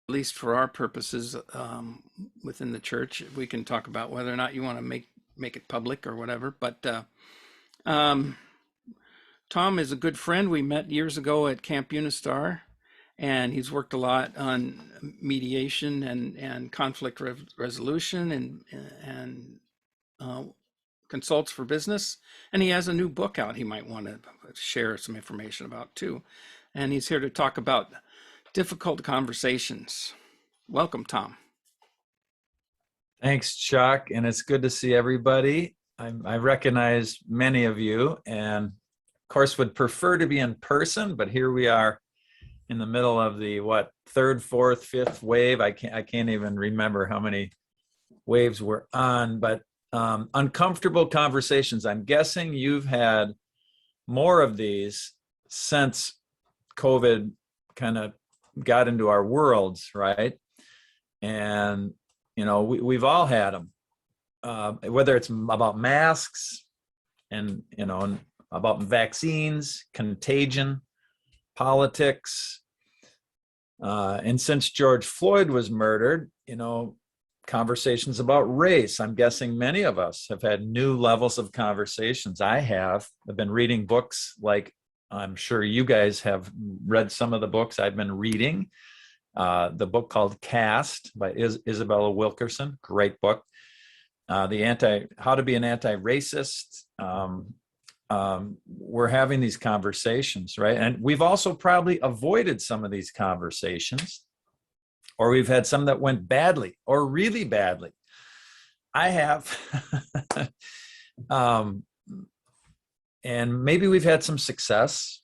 at least for our purposes within the church, we can talk about whether or not you want to make it public or whatever. But um, Tom is a good friend. We met years ago at Camp Unistar, and he's worked a lot on mediation and conflict resolution and consults for business. And he has a new book out he might want to share some information about too. And he's here to talk about difficult conversations. Welcome, Tom. Thanks, Chuck. And it's good to see everybody. I recognize many of you and of course would prefer to be in person, but here we are in the middle of the third, fourth, fifth wave. I can't even remember how many waves we're on, but uncomfortable conversations. I'm guessing you've had more of these since COVID kind of got into our worlds, right? And we've all had them, whether it's about masks and about vaccines, contagion, politics, and since George Floyd was murdered, conversations about race. I'm guessing many of us have had new levels of conversations. I've been reading books like, I'm sure you guys have read some of the books I've been reading. The book called Caste by Isabella Wilkerson, great book. How to be an anti-racist. We're having these conversations, right? And we've also probably avoided some of these conversations, or we've had some that went badly or really badly. I have. And maybe we've had some success.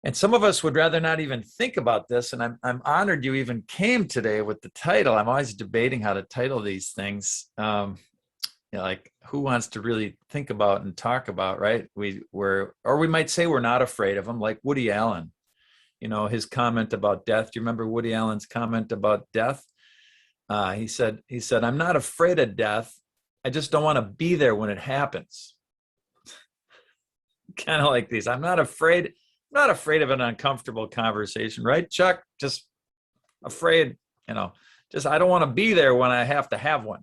And some of us would rather not even think about this. And I'm honored you even came today with the title. I'm always debating how to title these things. Like who wants to really think about and talk about, right? We might say we're not afraid of them, like Woody Allen. His comment about death. Do you remember Woody Allen's comment about death? He said, "I'm not afraid of death. I just don't want to be there when it happens." Kind of like these. I'm not afraid of an uncomfortable conversation, right, Chuck? Just afraid, just I don't want to be there when I have to have one.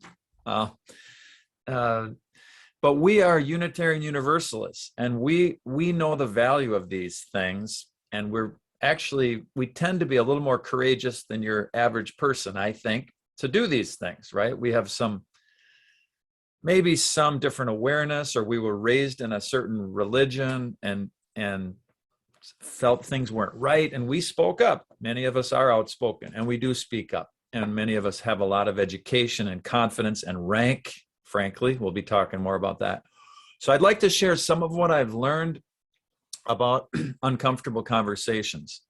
But we are Unitarian Universalists, and we know the value of these things, and we tend to be a little more courageous than your average person, I think, to do these things, right? We have maybe some different awareness, or we were raised in a certain religion and felt things weren't right, and we spoke up. Many of us are outspoken, and we do speak up, and many of us have a lot of education and confidence and rank, frankly. We'll be talking more about that. So I'd like to share some of what I've learned about uncomfortable conversations,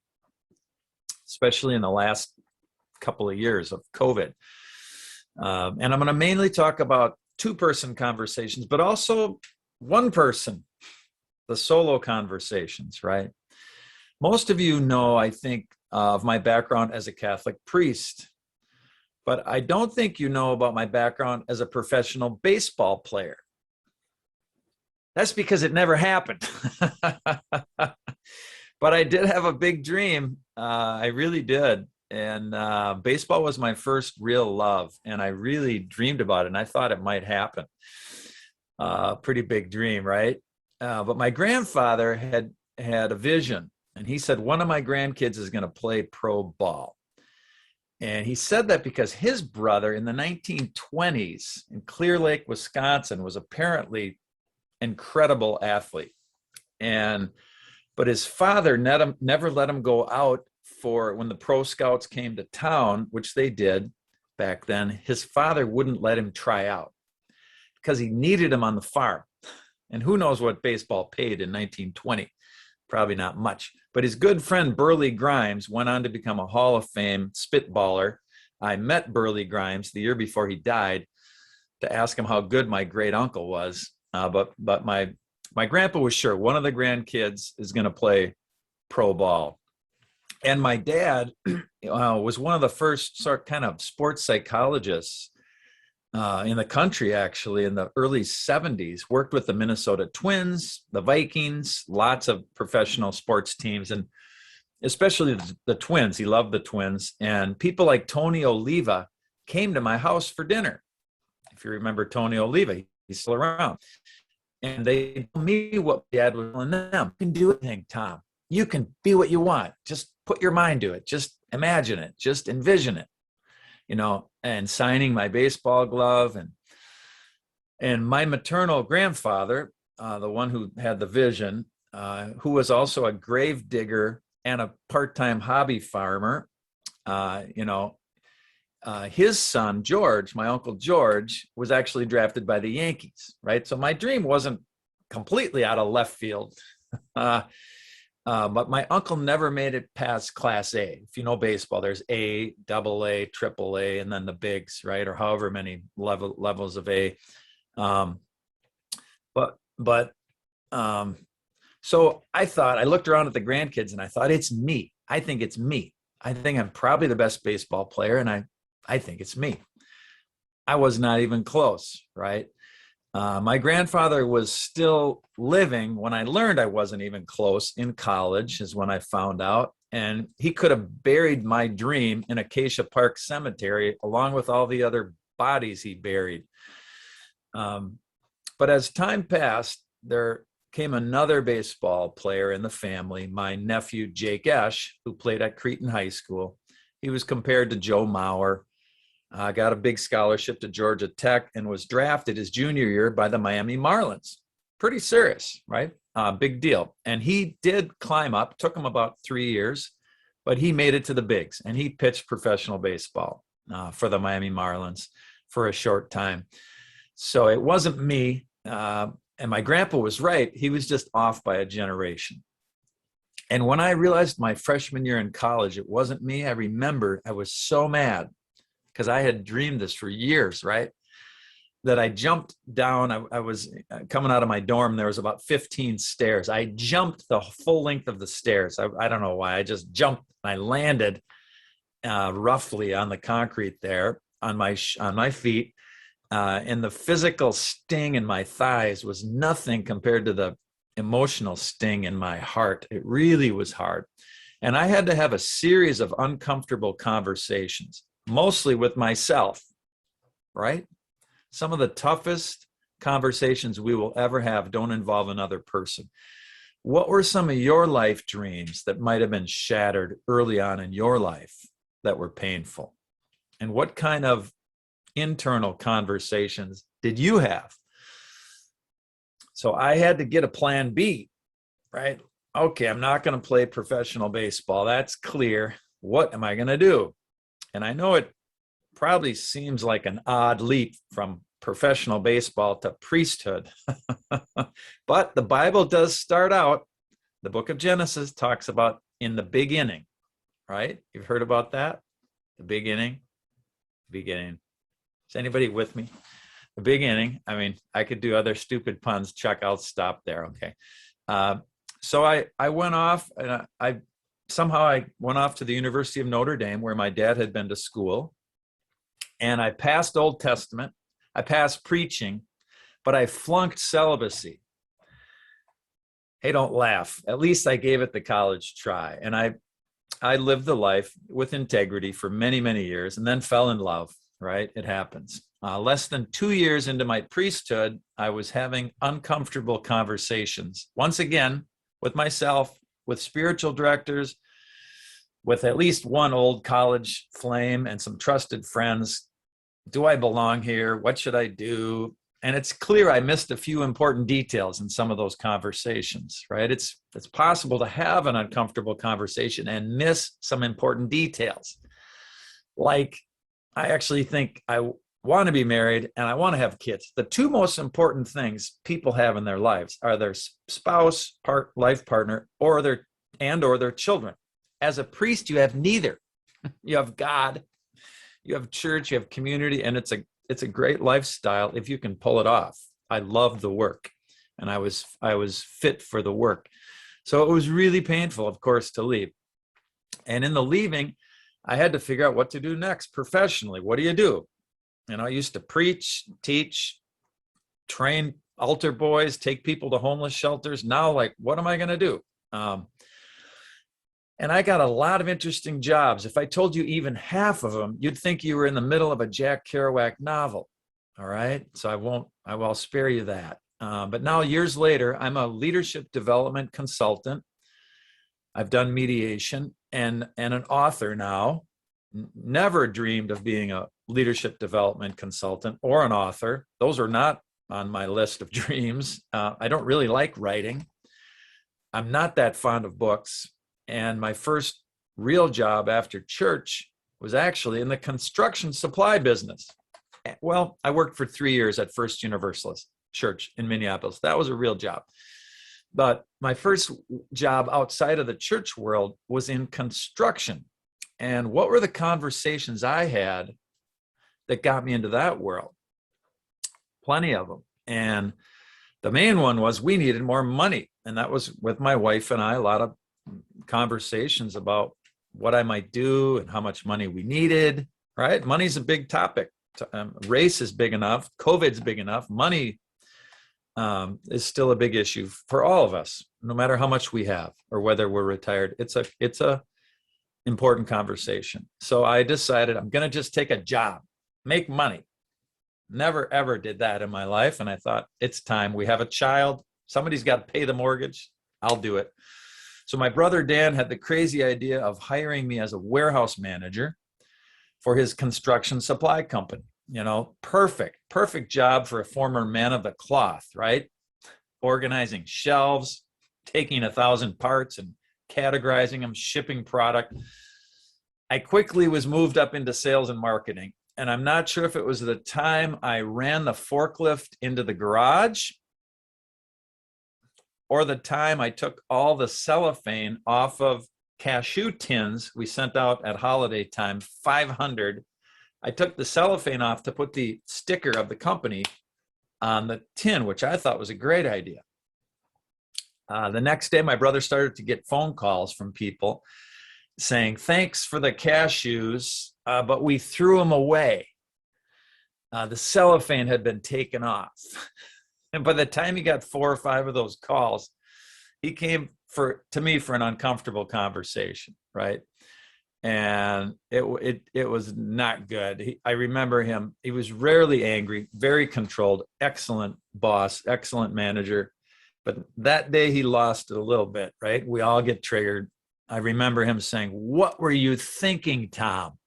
especially in the last couple of years of COVID. And I'm going to mainly talk about two-person conversations, but also one person, the solo conversations, right? Most of you know, I think, of my background as a Catholic priest, but I don't think you know about my background as a professional baseball player. That's because it never happened. But I did have a big dream. I really did. And baseball was my first real love. And I really dreamed about it. And I thought it might happen. Pretty big dream, right? But my grandfather had a vision. And he said, one of my grandkids is going to play pro ball. And he said that because his brother in the 1920s in Clear Lake, Wisconsin, was apparently incredible athlete. But his father never let him go out for when the pro scouts came to town, which they did back then. His father wouldn't let him try out because he needed him on the farm. And who knows what baseball paid in 1920? Probably not much. But his good friend Burley Grimes went on to become a Hall of Fame spitballer. I met Burley Grimes the year before he died to ask him how good my great uncle was. But my grandpa was sure one of the grandkids is going to play pro ball. And my dad was one of the first kind of sports psychologists in the country, actually, in the early 70s, worked with the Minnesota Twins, the Vikings, lots of professional sports teams. especially the Twins. He loved the Twins. And people like Tony Oliva came to my house for dinner. If you remember Tony Oliva, he's still around. And they told me what Dad was telling them. You can do anything, Tom. You can be what you want. Just put your mind to it. Just imagine it. Just envision it. You know, and signing my baseball glove. And my maternal grandfather, the one who had the vision, who was also a grave digger and a part-time hobby farmer, his son, George, my Uncle George, was actually drafted by the Yankees, right? So my dream wasn't completely out of left field. But my uncle never made it past Class A. If you know baseball, there's A, double A, triple A, and then the bigs, right? Or however many levels of A. So I looked around at the grandkids and I thought, it's me. I think it's me. I think I'm probably the best baseball player, and I think it's me. I was not even close, right? My grandfather was still living when I learned I wasn't even close. In college is when I found out. And he could have buried my dream in Acacia Park Cemetery along with all the other bodies he buried. But as time passed, there came another baseball player in the family, my nephew, Jake Esch, who played at Cretin High School. He was compared to Joe Mauer. Got a big scholarship to Georgia Tech and was drafted his junior year by the Miami Marlins. Pretty serious, right? Big deal. And he did climb up, took him about 3 years, but he made it to the bigs and he pitched professional baseball for the Miami Marlins for a short time. So it wasn't me. And my grandpa was right. He was just off by a generation. And when I realized my freshman year in college, it wasn't me, I remember I was so mad because I had dreamed this for years, right? That I jumped down. I was coming out of my dorm. There was about 15 stairs. I jumped the full length of the stairs. I don't know why. I just jumped. I landed roughly on the concrete there on my feet. And the physical sting in my thighs was nothing compared to the emotional sting in my heart. It really was hard. And I had to have a series of uncomfortable conversations, mostly with myself, right? Some of the toughest conversations we will ever have don't involve another person. What were some of your life dreams that might have been shattered early on in your life that were painful? And what kind of internal conversations did you have? So I had to get a plan B, right? Okay, I'm not going to play professional baseball. That's clear. What am I going to do? And I know it probably seems like an odd leap from professional baseball to priesthood. But the Bible does start out, the book of Genesis talks about in the beginning, right? You've heard about that? The beginning. Is anybody with me? The beginning. I mean, I could do other stupid puns. Chuck, I'll stop there. Okay. So I went off and I went off to the University of Notre Dame where my dad had been to school. And I passed Old Testament. I passed preaching, but I flunked celibacy. Hey, don't laugh. At least I gave it the college try. And I lived the life with integrity for many, many years and then fell in love, right? It happens. Less than 2 years into my priesthood, I was having uncomfortable conversations, once again, with myself, with spiritual directors, with at least one old college flame and some trusted friends. Do I belong here? What should I do? And it's clear I missed a few important details in some of those conversations, right? It's possible to have an uncomfortable conversation and miss some important details. Like, I actually think I want to be married and I want to have kids. The two most important things people have in their lives are their spouse, life partner, or their children. As a priest, you have neither. You have God, you have church, you have community, and it's a great lifestyle if you can pull it off. I love the work, and I was fit for the work. So it was really painful, of course, to leave. And in the leaving, I had to figure out what to do next professionally. What do you do? And I used to preach, teach, train altar boys, take people to homeless shelters. Now, like, what am I going to do? And I got a lot of interesting jobs. If I told you even half of them, you'd think you were in the middle of a Jack Kerouac novel. All right. So I will spare you that. But now, years later, I'm a leadership development consultant. I've done mediation and an author now. Never dreamed of being a leadership development consultant or an author. Those are not on my list of dreams. I don't really like writing. I'm not that fond of books. And my first real job after church was actually in the construction supply business. Well, I worked for 3 years at First Universalist Church in Minneapolis. That was a real job. But my first job outside of the church world was in construction. And what were the conversations I had that got me into that world? Plenty of them. And the main one was we needed more money. And that was with my wife and I, a lot of conversations about what I might do and how much money we needed, right? Money's a big topic. Race is big enough. COVID's big enough. Money is still a big issue for all of us, no matter how much we have or whether we're retired. It's a important conversation. So I decided I'm going to just take a job, make money. Never, ever did that in my life. And I thought, it's time. We have a child. Somebody's got to pay the mortgage. I'll do it. So my brother Dan had the crazy idea of hiring me as a warehouse manager for his construction supply company. You know, perfect job for a former man of the cloth, right? Organizing shelves, taking 1,000 parts and categorizing them, shipping product. I quickly was moved up into sales and marketing. And I'm not sure if it was the time I ran the forklift into the garage or the time I took all the cellophane off of cashew tins we sent out at holiday time, 500. I took the cellophane off to put the sticker of the company on the tin, which I thought was a great idea. The next day, my brother started to get phone calls from people saying, thanks for the cashews, but we threw them away. The cellophane had been taken off. And by the time he got 4 or 5 of those calls, he came to me for an uncomfortable conversation, right? And it was not good. I remember him. He was rarely angry, very controlled, excellent boss, excellent manager. But that day he lost it a little bit, right? We all get triggered. I remember him saying, what were you thinking, Tom?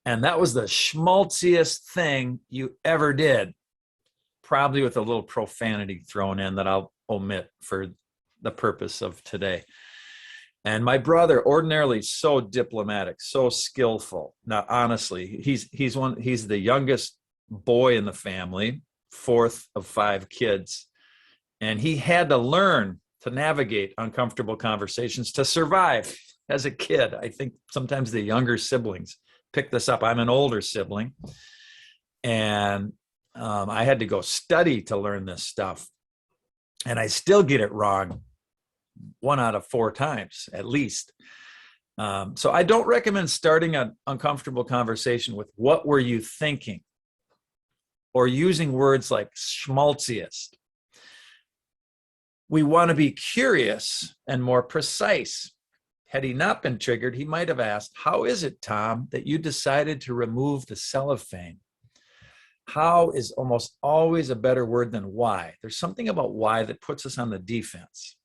And that was the schmaltziest thing you ever did, probably with a little profanity thrown in that I'll omit for the purpose of today. And my brother, ordinarily so diplomatic, so skillful. Now, honestly, he's the youngest boy in the family, 4th of 5 kids. And he had to learn to navigate uncomfortable conversations to survive as a kid. I think sometimes the younger siblings pick this up. I'm an older sibling. And I had to go study to learn this stuff. And I still get it wrong 1 out of 4 times, at least. So I don't recommend starting an uncomfortable conversation with what were you thinking? Or using words like schmaltziest. We want to be curious and more precise. Had he not been triggered, he might have asked, how is it, Tom, that you decided to remove the cellophane? How is almost always a better word than why. There's something about why that puts us on the defense.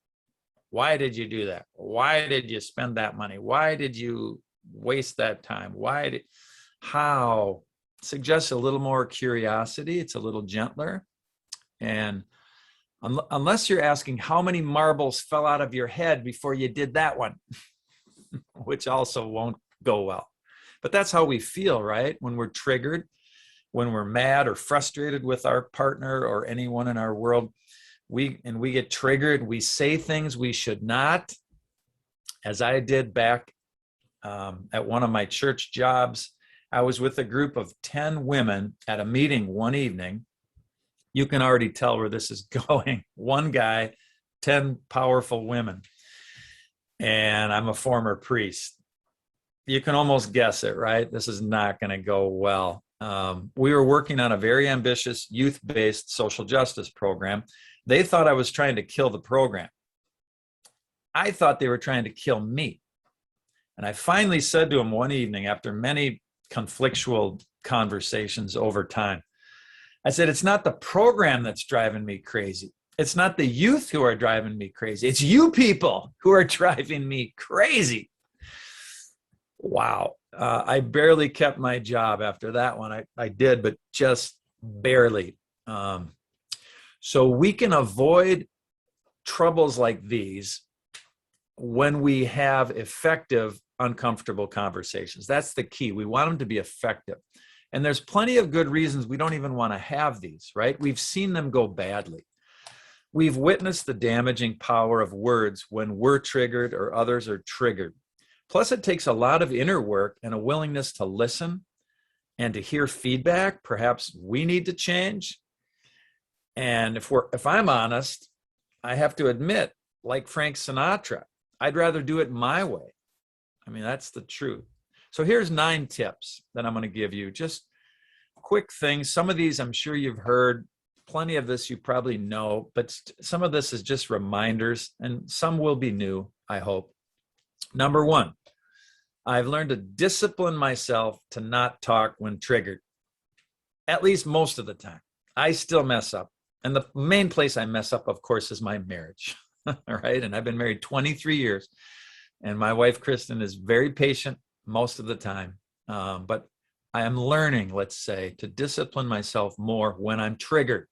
Why did you do that? Why did you spend that money? Why did you waste that time? How? Suggests a little more curiosity. It's a little gentler. And unless you're asking how many marbles fell out of your head before you did that one, which also won't go well. But that's how we feel, right? When we're triggered, when we're mad or frustrated with our partner or anyone in our world, we get triggered, we say things we should not, as I did back at one of my church jobs. I was with a group of 10 women at a meeting one evening. You can already tell where this is going. One guy, 10 powerful women. And I'm a former priest. You can almost guess it, right? This is not going to go well. We were working on a very ambitious youth-based social justice program. They thought I was trying to kill the program. I thought they were trying to kill me. And I finally said to him one evening, after many conflictual conversations over time, I said, it's not the program that's driving me crazy. It's not the youth who are driving me crazy. It's you people who are driving me crazy. Wow. I barely kept my job after that one. I did, but just barely. So we can avoid troubles like these when we have effective, uncomfortable conversations. That's the key. We want them to be effective. And there's plenty of good reasons we don't even want to have these, right? We've seen them go badly. We've witnessed the damaging power of words when we're triggered or others are triggered. Plus, it takes a lot of inner work and a willingness to listen and to hear feedback. Perhaps we need to change. And if I'm honest, I have to admit, like Frank Sinatra, I'd rather do it my way. I mean, that's the truth. So here's 9 tips that I'm going to give you. Just quick things. Some of these I'm sure you've heard. Plenty of this you probably know, but some of this is just reminders, and some will be new, I hope. Number 1, I've learned to discipline myself to not talk when triggered, at least most of the time. I still mess up. And the main place I mess up, of course, is my marriage. All right. And I've been married 23 years. And my wife, Kristen, is very patient most of the time. But I am learning, let's say, to discipline myself more when I'm triggered,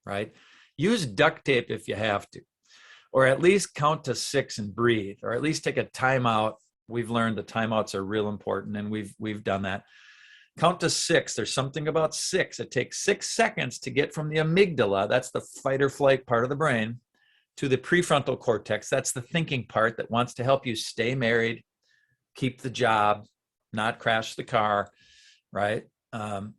right? Use duct tape if you have to, or at least count to 6 and breathe, or at least take a timeout. We've learned the timeouts are real important, and we've done that. Count to 6. There's something about 6. It takes 6 seconds to get from the amygdala, that's the fight or flight part of the brain, to the prefrontal cortex. That's the thinking part that wants to help you stay married, keep the job, not crash the car, right?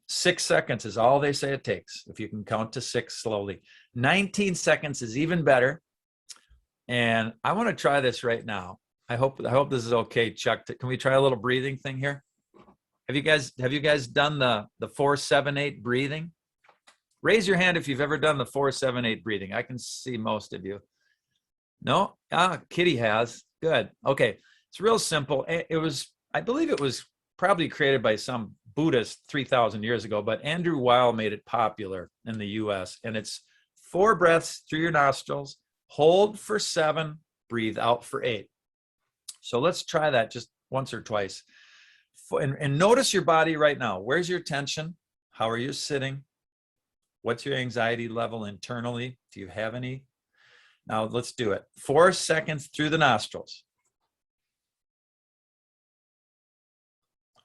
6 seconds is all they say it takes. If you can count to 6 slowly. 19 seconds is even better. And I want to try this right now. I hope this is okay, Chuck. Can we try a little breathing thing here? Have you guys done the 4-7-8 breathing? Raise your hand if you've ever done the 4-7-8 breathing. I can see most of you. No? Kitty has. Good. Okay. It's real simple. I believe it was probably created by some Buddhist 3,000 years ago, but Andrew Weil made it popular in the US. And it's 4 breaths through your nostrils, hold for 7, breathe out for 8. So let's try that just once or twice. And notice your body right now. Where's your tension? How are you sitting? What's your anxiety level internally? Do you have any? Now let's do it. 4 seconds through the nostrils.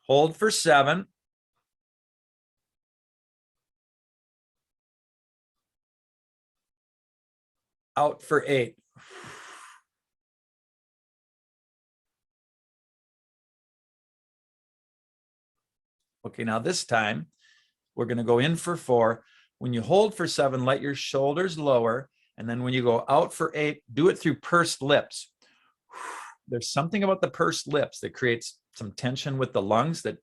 Hold for 7. Out for 8. Okay, now this time we're going to go in for 4. When you hold for 7, let your shoulders lower. And then when you go out for 8, do it through pursed lips. There's something about the pursed lips that creates some tension with the lungs that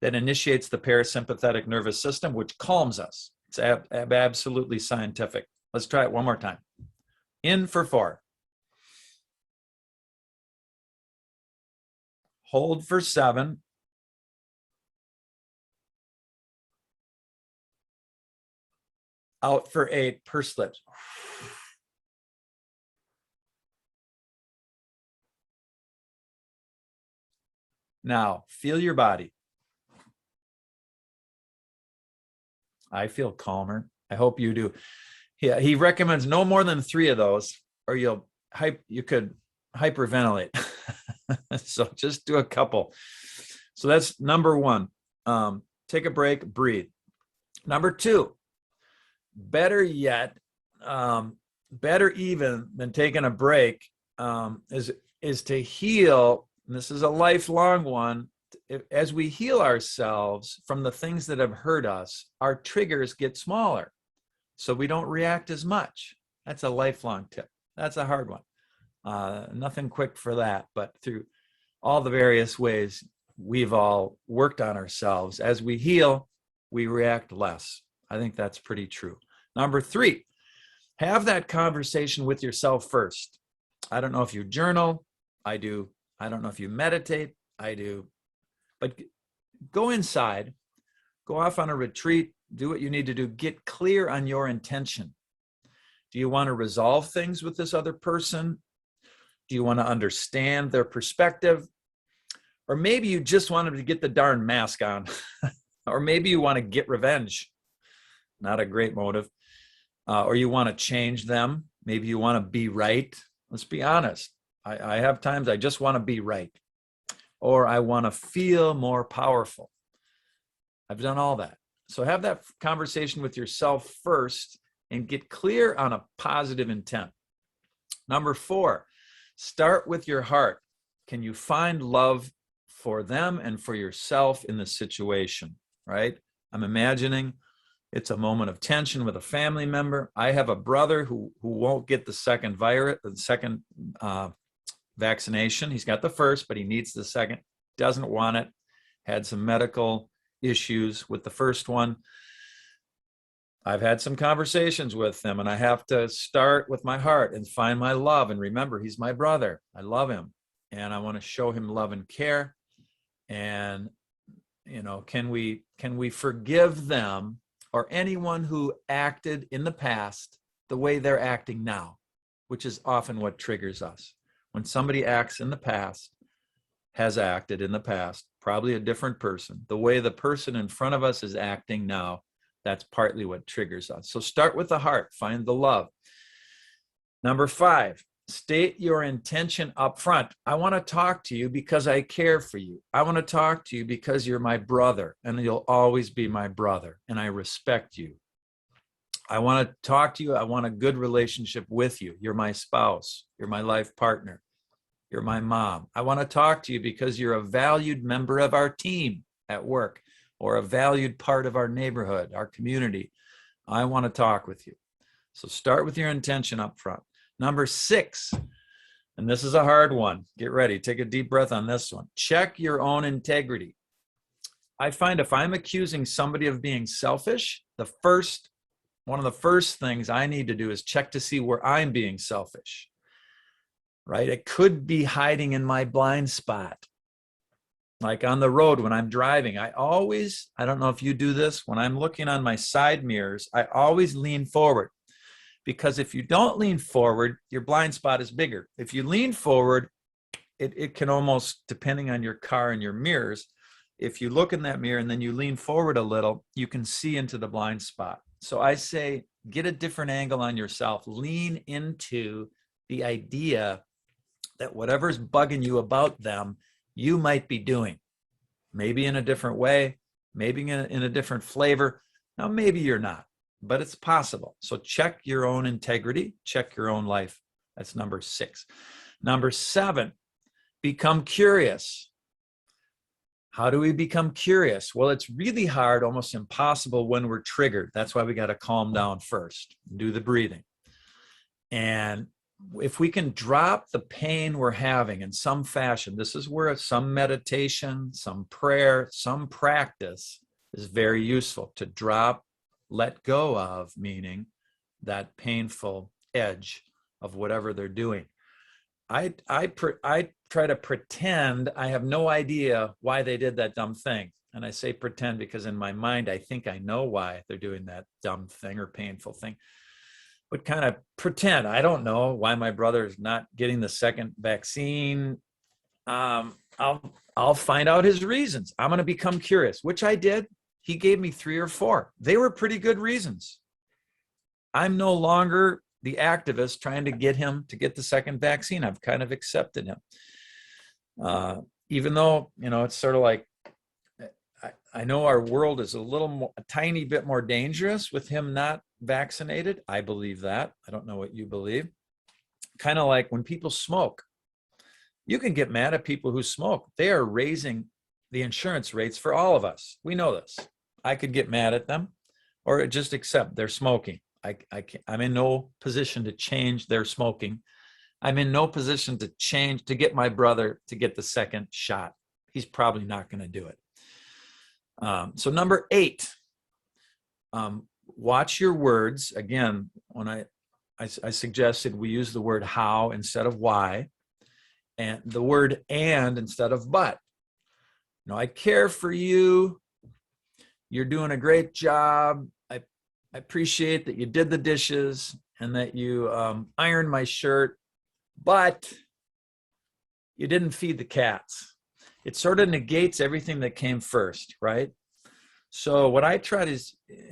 initiates the parasympathetic nervous system, which calms us. It's absolutely scientific. Let's try it one more time. In for 4. Hold for 7. Out for 8, pursed lips. Now, feel your body. I feel calmer. I hope you do. Yeah, he recommends no more than 3 of those, or you could hyperventilate. So just do a couple. So that's number 1. Take a break, breathe. Number 2, better yet, better even than taking a break, is to heal. And this is a lifelong one. As we heal ourselves from the things that have hurt us, our triggers get smaller, so we don't react as much. That's a lifelong tip. That's a hard one. Nothing quick for that, but through all the various ways we've all worked on ourselves, as we heal, we react less. I think that's pretty true. Number 3, have that conversation with yourself first. I don't know if you journal. I do. I don't know if you meditate. I do. But go inside, go off on a retreat, do what you need to do. Get clear on your intention. Do you want to resolve things with this other person? Do you want to understand their perspective? Or maybe you just want them to get the darn mask on. Or maybe you want to get revenge. Not a great motive. Or you want to change them. Maybe you want to be right. Let's be honest. I have times I just want to be right. Or I want to feel more powerful. I've done all that. So have that conversation with yourself first and get clear on a positive intent. Number 4, start with your heart. Can you find love for them and for yourself in the situation, right? I'm imagining it's a moment of tension with a family member. I have a brother who won't get the second vaccination. He's got the first, but he needs the second. Doesn't want it. Had some medical issues with the first one. I've had some conversations with him, and I have to start with my heart and find my love. And remember, he's my brother. I love him, and I want to show him love and care. And, you know, can we forgive them or anyone who acted in the past the way they're acting now, which is often what triggers us. When somebody acts in the past, has acted in the past, probably a different person, the way the person in front of us is acting now, that's partly what triggers us. So start with the heart, find the love. Number 5, state your intention up front. I want to talk to you because I care for you. I want to talk to you because you're my brother and you'll always be my brother and I respect you. I want to talk to you. I want a good relationship with you. You're my spouse. You're my life partner. You're my mom. I want to talk to you because you're a valued member of our team at work or a valued part of our neighborhood, our community. I want to talk with you. So start with your intention up front. Number 6, and this is a hard one. Get ready. Take a deep breath on this one. Check your own integrity. I find if I'm accusing somebody of being selfish, one of the first things I need to do is check to see where I'm being selfish. Right? It could be hiding in my blind spot. Like on the road when I'm driving, I don't know if you do this, when I'm looking on my side mirrors, I always lean forward. Because if you don't lean forward, your blind spot is bigger. If you lean forward, it can almost, depending on your car and your mirrors, if you look in that mirror and then you lean forward a little, you can see into the blind spot. So I say, get a different angle on yourself. Lean into the idea that whatever's bugging you about them, you might be doing. Maybe in a different way, maybe in a different flavor. Now, maybe you're not, but it's possible. So check your own integrity, check your own life. That's number 6. Number 7, become curious. How do we become curious? Well, it's really hard, almost impossible when we're triggered. That's why we got to calm down first, do the breathing. And if we can drop the pain we're having in some fashion, this is where some meditation, some prayer, some practice is very useful to drop, let go of, meaning that painful edge of whatever they're doing. I try to pretend I have no idea why they did that dumb thing. And I say pretend because in my mind, I think I know why they're doing that dumb thing or painful thing. But kind of pretend, I don't know why my brother is not getting the second vaccine. I'll find out his reasons. I'm going to become curious, which I did. He gave me 3 or 4. They were pretty good reasons. I'm no longer the activist trying to get him to get the second vaccine. I've kind of accepted him. Even though, it's sort of like, I know our world is a tiny bit more dangerous with him not vaccinated. I believe that. I don't know what you believe. Kind of like when people smoke. You can get mad at people who smoke. They are raising the insurance rates for all of us. We know this. I could get mad at them or just accept they're smoking. I'm in no position to change their smoking. I'm in no position to get my brother to get the second shot. He's probably not going to do it. So number 8, watch your words. Again, when I suggested we use the word how instead of why. and the word and instead of but. I care for you. You're doing a great job. I appreciate that you did the dishes and that you ironed my shirt, but you didn't feed the cats. It sort of negates everything that came first, right? So what I try to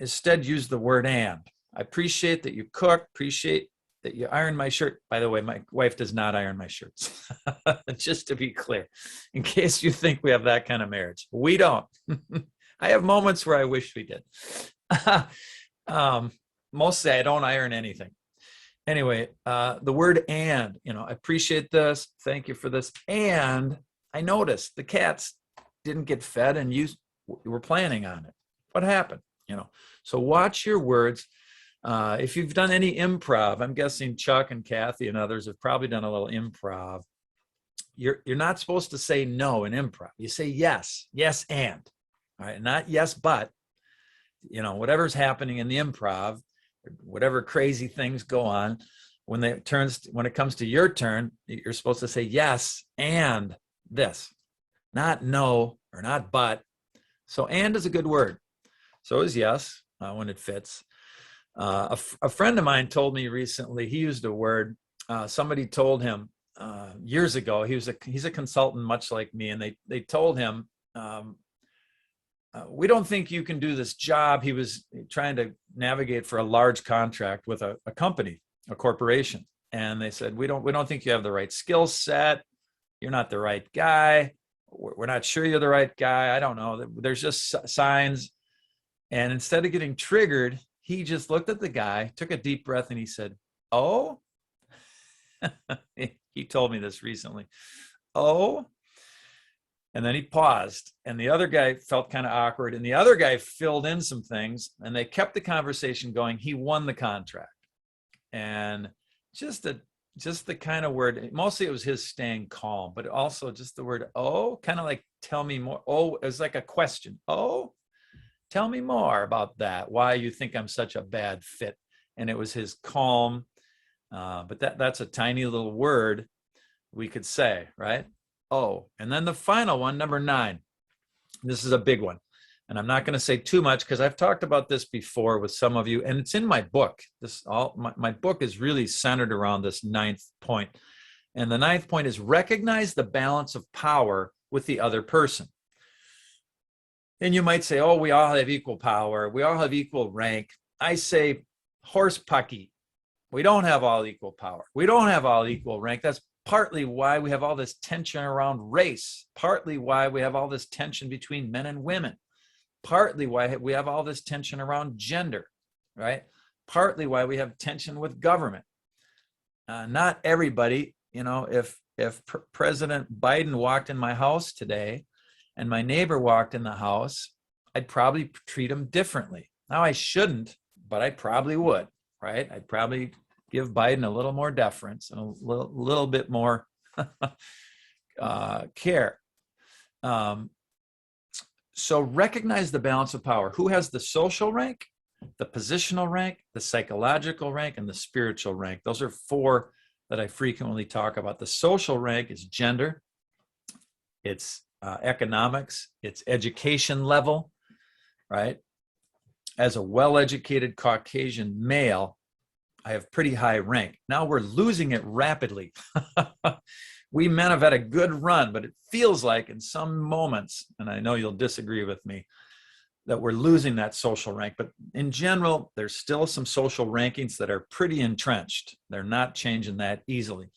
instead use the word and. I appreciate that you cook, appreciate that you iron my shirt. By the way, my wife does not iron my shirts, just to be clear, in case you think we have that kind of marriage. We don't. I have moments where I wish we did. Mostly I don't iron anything. Anyway, the word and, I appreciate this. Thank you for this. And I noticed the cats didn't get fed and you were planning on it. What happened? So watch your words. If you've done any improv, I'm guessing Chuck and Kathy and others have probably done a little improv. You're not supposed to say no in improv. You say yes, yes, and. All right, not yes, but. Whatever's happening in the improv, whatever crazy things go on, when it comes to your turn, you're supposed to say yes and this, not no or not but. So and is a good word. So is yes when it fits. A friend of mine told me recently, he used a word, somebody told him years ago, he's a consultant much like me, and they told him, we don't think you can do this job. He was trying to navigate for a large contract with a company, a corporation. And they said, we don't think you have the right skill set. You're not the right guy. We're not sure you're the right guy. I don't know. There's just signs. And instead of getting triggered, he just looked at the guy, took a deep breath, and he said, oh, he told me this recently. Oh, and then he paused, and the other guy felt kind of awkward, and the other guy filled in some things, and they kept the conversation going. He won the contract. And just the kind of word, mostly it was his staying calm, but also just the word, oh, kind of like, tell me more. Oh, it was like a question. Oh, tell me more about that. Why you think I'm such a bad fit. And it was his calm, but that's a tiny little word we could say, right? Oh, and then the final one, number 9. This is a big one. And I'm not going to say too much because I've talked about this before with some of you, and it's in my book. My book is really centered around this 9th point. And the 9th point is recognize the balance of power with the other person. And you might say, oh, we all have equal power. We all have equal rank. I say, horse pucky. We don't have all equal power. We don't have all equal rank. That's partly why we have all this tension around race, partly why we have all this tension between men and women, partly why we have all this tension around gender, right? Partly why we have tension with government. Not everybody, if President Biden walked in my house today and my neighbor walked in the house, I'd probably treat him differently. Now I shouldn't, but I probably would, right? I'd probably give Biden a little more deference and a little bit more care. So recognize the balance of power. Who has the social rank, the positional rank, the psychological rank, and the spiritual rank? Those are 4 that I frequently talk about. The social rank is gender, it's economics, it's education level, right? As a well-educated Caucasian male, I have pretty high rank. Now we're losing it rapidly. We men have had a good run, but it feels like in some moments, and I know you'll disagree with me, that we're losing that social rank. But in general, there's still some social rankings that are pretty entrenched. They're not changing that easily.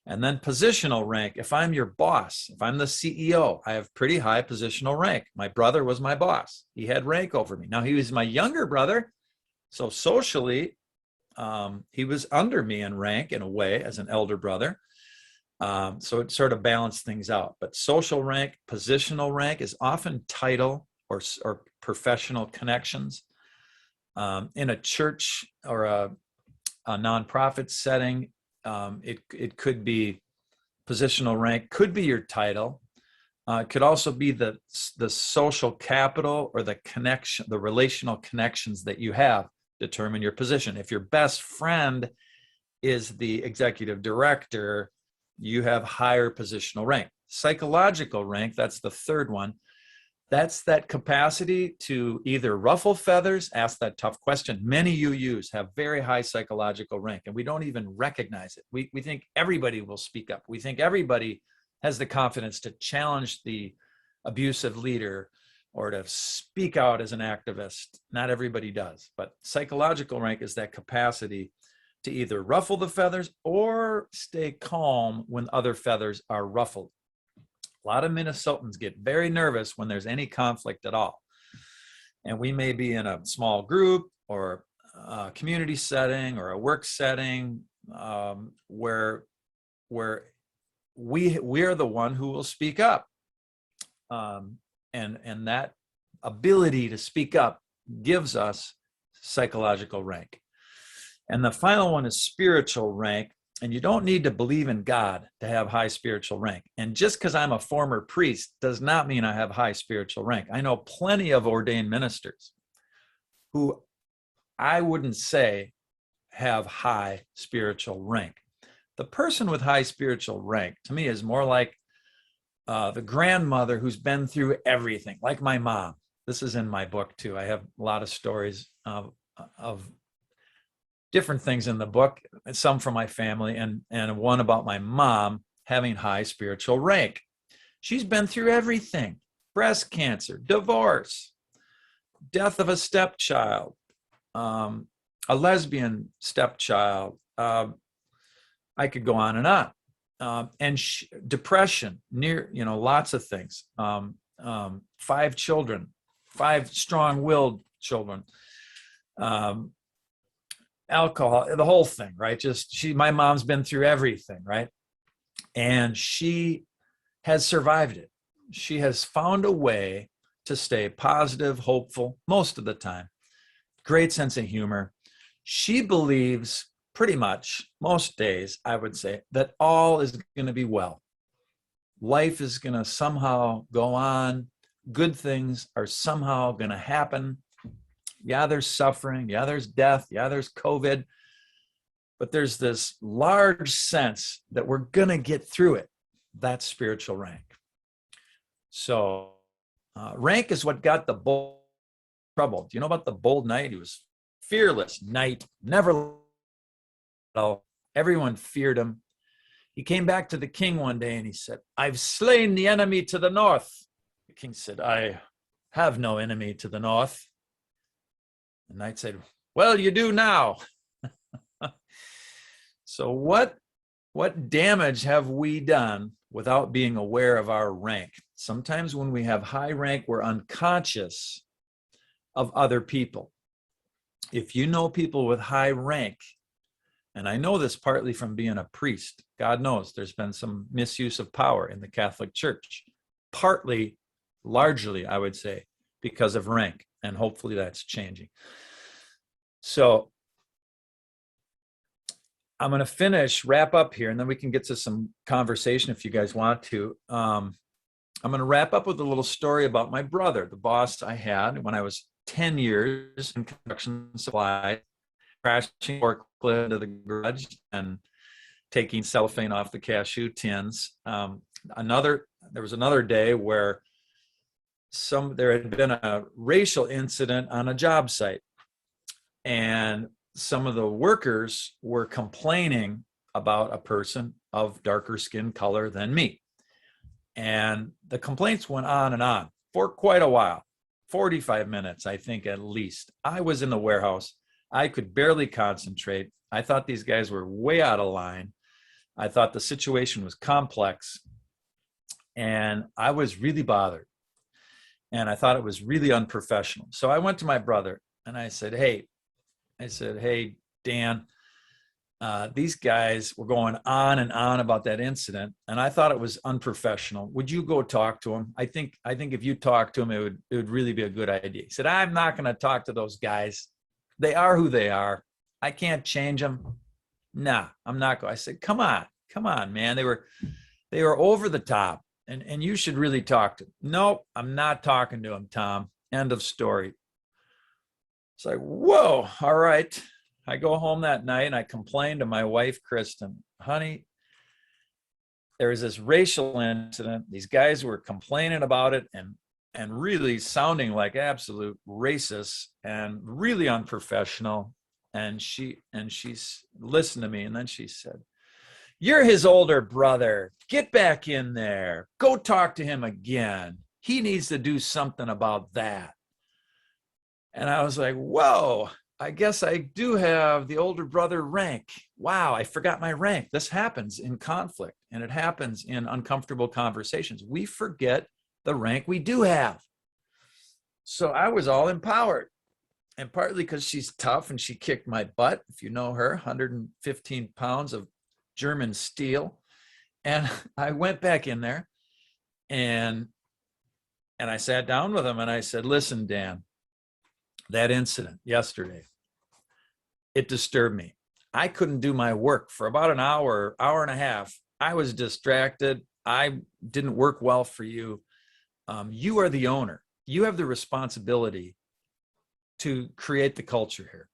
And then positional rank. If I'm your boss, if I'm the CEO, I have pretty high positional rank. My brother was my boss. He had rank over me. Now he was my younger brother. So socially, he was under me in rank in a way as an elder brother. So it sort of balanced things out. But social rank, positional rank is often title or professional connections. In a church or a nonprofit setting, it could be positional rank, could be your title. It could also be the social capital or the connection, the relational connections that you have determine your position. If your best friend is the executive director, you have higher positional rank. Psychological rank, that's the third one. That's that capacity to either ruffle feathers, ask that tough question. Many UUs have very high psychological rank, and we don't even recognize it. We think everybody will speak up. We think everybody has the confidence to challenge the abusive leader or to speak out as an activist. Not everybody does, but psychological rank is that capacity to either ruffle the feathers or stay calm when other feathers are ruffled. A lot of Minnesotans get very nervous when there's any conflict at all. And we may be in a small group or a community setting or a work setting where we're the one who will speak up. And that ability to speak up gives us psychological rank. And the final one is spiritual rank. And you don't need to believe in God to have high spiritual rank. And just because I'm a former priest does not mean I have high spiritual rank. I know plenty of ordained ministers who I wouldn't say have high spiritual rank. The person with high spiritual rank, to me, is more like the grandmother who's been through everything, like my mom. This is in my book, too. I have a lot of stories of different things in the book, some from my family, and one about my mom having high spiritual rank. She's been through everything: breast cancer, divorce, death of a stepchild, a lesbian stepchild. I could go on and on. And depression, lots of things. 5 children, 5 strong-willed children. Alcohol, the whole thing, right? My mom's been through everything, right? And she has survived it. She has found a way to stay positive, hopeful, most of the time. Great sense of humor. She believes pretty much most days, I would say, that all is going to be well. Life is going to somehow go on. Good things are somehow going to happen. Yeah, there's suffering. Yeah, there's death. Yeah, there's COVID. But there's this large sense that we're going to get through it. That's spiritual rank. So rank is what got the bold trouble. Do you know about the bold knight? He was fearless knight, never. Everyone feared him. He came back to the king one day and he said, "I've slain the enemy to the north." The king said, "I have no enemy to the north." The knight said, "Well, you do now." So what damage have we done without being aware of our rank? Sometimes when we have high rank, we're unconscious of other people. If you know people with high rank, and I know this partly from being a priest, God knows there's been some misuse of power in the Catholic Church, partly, largely, I would say, because of rank, and hopefully that's changing. So I'm going to wrap up here, and then we can get to some conversation if you guys want to. I'm going to wrap up with a little story about my brother, the boss I had when I was 10 years in construction supply, crashing forklift into the garage and taking cellophane off the cashew tins. There was another day where there had been a racial incident on a job site, and some of the workers were complaining about a person of darker skin color than me. And the complaints went on and on for quite a while, 45 minutes, I think, at least. I was in the warehouse. I could barely concentrate. I thought these guys were way out of line. I thought the situation was complex, and I was really bothered. And I thought it was really unprofessional. So I went to my brother and I said, "Hey, Dan, these guys were going on and on about that incident, and I thought it was unprofessional. Would you go talk to them? I think if you talk to them, it would really be a good idea." He said, "I'm not going to talk to those guys. They are who they are. I can't change them. Nah, I'm not going." I said, come on, man. They were over the top, and you should really talk to them." "Nope, I'm not talking to them, Tom. End of story." It's like, whoa, all right. I go home that night and I complain to my wife, Kristen. "Honey, there was this racial incident. These guys were complaining about it and really sounding like absolute racists and really unprofessional. And she listened to me, and then she said, "You're his older brother. Get back in there. Go talk to him again. He needs to do something about that." And I was like, whoa, I guess I do have the older brother rank. Wow, I forgot my rank. This happens in conflict, and it happens in uncomfortable conversations. We forget the rank we do have. So I was all empowered, and partly because she's tough and she kicked my butt. If you know her, 115 pounds of German steel. And I went back in there and I sat down with him and I said, "Listen, Dan, that incident yesterday, it disturbed me. I couldn't do my work for about an hour, hour and a half. I was distracted. I didn't work well for you. You are the owner. You have the responsibility to create the culture here.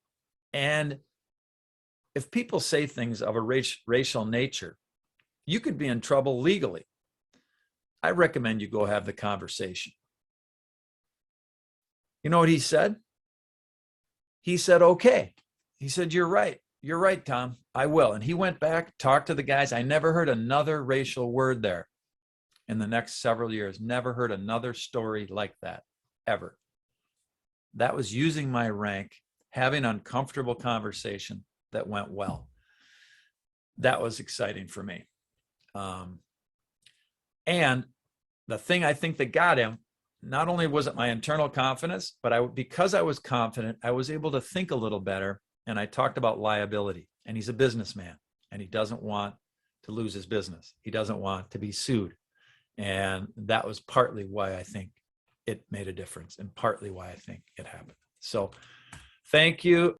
And if people say things of a racial nature, you could be in trouble legally. I recommend you go have the conversation." You know what he said? He said, "Okay." He said, "You're right. You're right, Tom. I will." And he went back, talked to the guys. I never heard another racial word there in the next several years. Never heard another story like that, ever. That was using my rank, having uncomfortable conversation that went well. That was exciting for me. And the thing I think that got him, not only was it my internal confidence, but because I was confident, I was able to think a little better. And I talked about liability. And he's a businessman, and he doesn't want to lose his business. He doesn't want to be sued. And that was partly why I think it made a difference, and partly why I think it happened. So thank you.